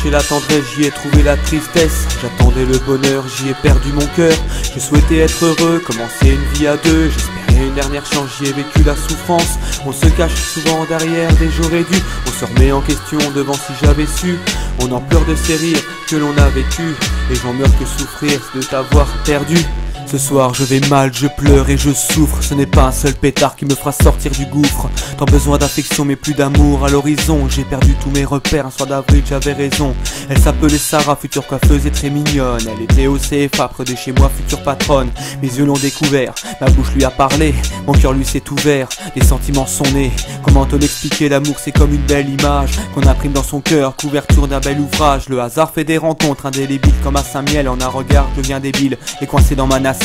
cherché la tendresse, j'y ai trouvé la tristesse. J'attendais le bonheur, j'y ai perdu mon cœur. Je souhaitais être heureux, commencer une vie à deux. J'espérais une dernière chance, j'y ai vécu la souffrance. On se cache souvent derrière des j'aurais dû. On se remet en question devant si j'avais su. On en pleure de ces rires que l'on a vécu. Et j'en meurs que souffrir de t'avoir perdu. Ce soir je vais mal, je pleure et je souffre. Ce n'est pas un seul pétard qui me fera sortir du gouffre. Tant besoin d'affection mais plus d'amour à l'horizon. J'ai perdu tous mes repères, un soir d'avril j'avais raison. Elle s'appelait Sarah, future coiffeuse et très mignonne. Elle était au CFA, près de chez moi, future patronne. Mes yeux l'ont découvert, ma bouche lui a parlé. Mon cœur lui s'est ouvert, les sentiments sont nés. Comment te l'expliquer, l'amour c'est comme une belle image qu'on imprime dans son cœur, couverture d'un bel ouvrage. Le hasard fait des rencontres indélébiles comme à Saint-Miel. En un regard je deviens débile et coincé dans ma nacelle.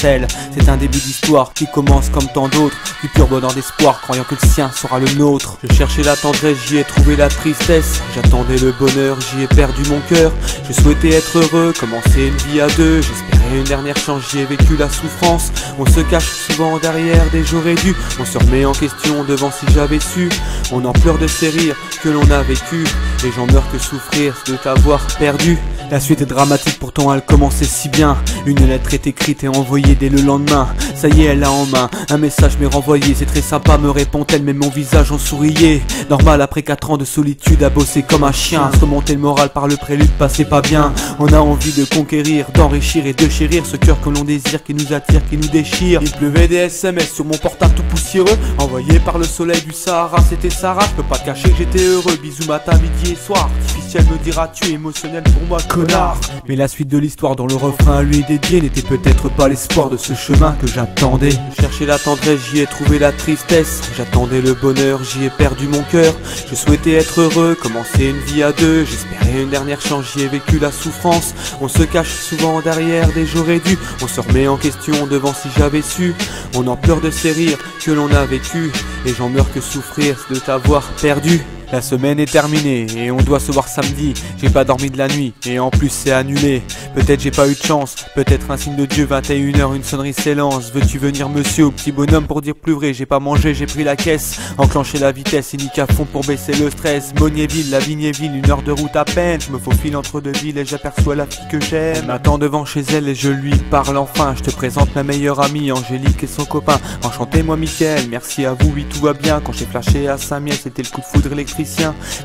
C'est un début d'histoire qui commence comme tant d'autres, du pur bonheur d'espoir, croyant que le sien sera le nôtre. Je cherchais la tendresse, j'y ai trouvé la tristesse. J'attendais le bonheur, j'y ai perdu mon cœur. Je souhaitais être heureux, commencer une vie à deux. J'espérais une dernière chance, j'y ai vécu la souffrance. On se cache souvent derrière des j'aurais dû. On se remet en question devant si j'avais su. On en pleure de ces rires que l'on a vécu. Et j'en meurs que souffrir de t'avoir perdu. La suite est dramatique, pourtant elle commençait si bien. Une lettre est écrite et envoyée dès le lendemain. Ça y est, elle a en main, un message m'est renvoyé. C'est très sympa, me répond-elle, mais mon visage en souriait. Normal, après 4 ans de solitude, à bosser comme un chien. Se remonter le moral par le prélude, passait pas bien. On a envie de conquérir, d'enrichir et de chérir ce cœur que l'on désire, qui nous attire, qui nous déchire. Il pleuvait des SMS sur mon portable tout poussiéreux, envoyé par le soleil du Sahara. C'était Sarah, je peux pas te cacher que j'étais heureux. Bisous matin, midi et soir. Artificiel me dira-tu, émotionnel pour moi, connard. Mais la suite de l'histoire dont le refrain à lui est dédié n'était peut-être pas l'espoir de ce chemin que j'attendais. Je cherchais la tendresse, j'y ai trouvé la tristesse. J'attendais le bonheur, j'y ai perdu mon cœur. Je souhaitais être heureux, commencer une vie à deux. J'espérais une dernière chance, j'y ai vécu la souffrance. On se cache souvent derrière des j'aurais dû. On se remet en question devant si j'avais su. On en pleure de ces rires que l'on a vécu. Et j'en meurs que souffrir de t'avoir perdu. La semaine est terminée et on doit se voir samedi. J'ai pas dormi de la nuit et en plus c'est annulé. Peut-être j'ai pas eu de chance, peut-être un signe de Dieu. 21h, une sonnerie s'élance. Veux-tu venir monsieur, au petit bonhomme pour dire plus vrai. J'ai pas mangé, j'ai pris la caisse, enclenché la vitesse et nique à fond pour baisser le stress. Mognéville, la Vignéville, 1 heure de route à peine. Je me faufile entre deux villes et j'aperçois la fille que j'aime. Elle m'attend devant chez elle et je lui parle enfin. Je te présente ma meilleure amie Angélique et son copain. Enchanté moi Mickaël, merci à vous, oui tout va bien. Quand j'ai flashé à Saint-Miel, c'était le coup de foudre électrique.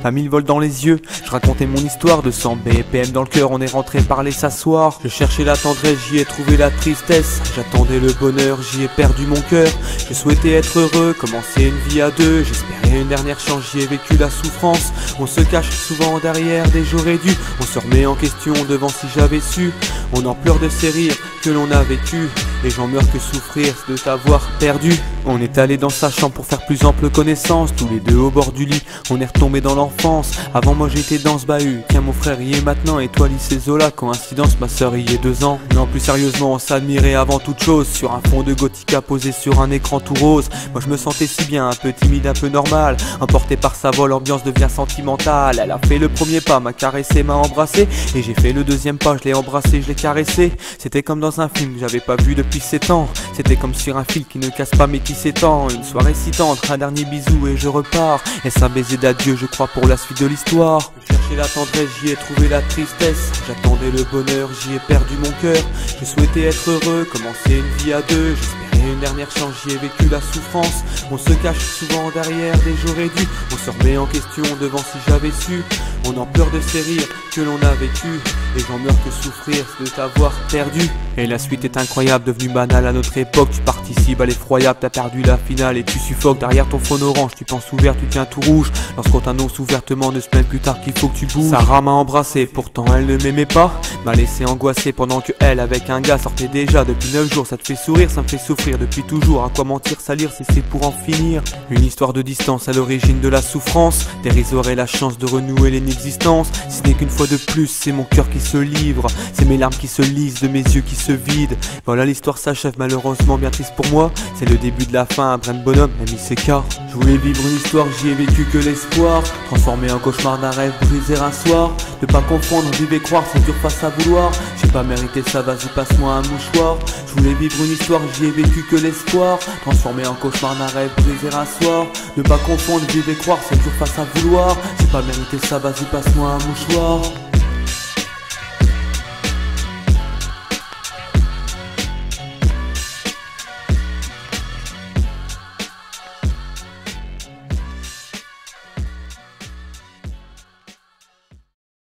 La 1000 volts dans les yeux, je racontais mon histoire de 100 BPM dans le cœur, on est rentré parler s'asseoir. Je cherchais la tendresse, j'y ai trouvé la tristesse. J'attendais le bonheur, j'y ai perdu mon cœur. Je souhaitais être heureux, commencer une vie à deux. J'espérais une dernière chance, j'y ai vécu la souffrance. On se cache souvent derrière des j'aurais dû. On se remet en question devant si j'avais su. On en pleure de ces rires que l'on a vécu. Et j'en meurs que souffrir de t'avoir perdu. On est allé dans sa chambre pour faire plus ample connaissance. Tous les deux au bord du lit, on est retombé dans l'enfance. Avant moi j'étais dans ce bahut, tiens mon frère y est maintenant. Et toi lycée Zola, coïncidence ma soeur y est 2 ans. Non plus sérieusement on s'admirait avant toute chose. Sur un fond de Gothica posé sur un écran tout rose. Moi je me sentais si bien, un peu timide, un peu normal. Emporté par sa voix, l'ambiance devient sentimentale. Elle a fait le premier pas, m'a caressé, m'a embrassé. Et j'ai fait le deuxième pas, je l'ai embrassé, je l'ai caressé. C'était comme dans un film que j'avais pas vu depuis 7 ans. C'était comme sur un fil qui ne casse pas mais qui s'étend. Une soirée si tendre, un dernier bisou et je repars. Est-ce un baiser d'adieu, je crois, pour la suite de l'histoire. Je cherchais la tendresse, j'y ai trouvé la tristesse. J'attendais le bonheur, j'y ai perdu mon cœur. Je souhaitais être heureux, commencer une vie à deux. J'espérais une dernière chance, j'y ai vécu la souffrance. On se cache souvent derrière des j'aurais dû. On se remet en question devant si j'avais su. On en pleure de ces rires que l'on a vécu. Et j'en meurs que souffrir de t'avoir perdu. Et la suite est incroyable, devenue banale à notre époque. Tu participes à l'effroyable, t'as perdu la finale et tu suffoques derrière ton phone orange. Tu penses ouvert, tu tiens tout rouge. Lorsqu'on t'annonce ouvertement 2 semaines plus tard qu'il faut que tu bouges. Sarah m'a embrassé, pourtant elle ne m'aimait pas. M'a laissé angoissé pendant que elle avec un gars sortait déjà depuis 9 jours. Ça te fait sourire, ça me fait souffrir depuis toujours. À quoi mentir, salir, si c'est pour en finir. Une histoire de distance à l'origine de la souffrance. Dérisoire et la chance de renouer l'inexistence. Si ce n'est qu'une fois de plus, c'est mon cœur qui se livre. C'est mes larmes qui se lisent, de mes yeux qui se vident. Voilà, l'histoire s'achève malheureusement, bien triste pour moi. C'est le début de la fin, un brin de bonhomme, même il s'écarte. Je voulais vivre une histoire, j'y ai vécu que l'espoir. Transformé en cauchemar d'un rêve, briser un soir. Ne pas confondre, vivre et croire, c'est dur face à vouloir. J'ai pas mérité ça, vas-y passe-moi un mouchoir. Je voulais vivre une histoire, j'y ai vécu que l'espoir. Transformé en cauchemar d'un rêve, briser un soir. Ne pas confondre, vivre et croire, c'est dur face à vouloir. J'ai pas mérité ça, vas-y passe-moi un mouchoir.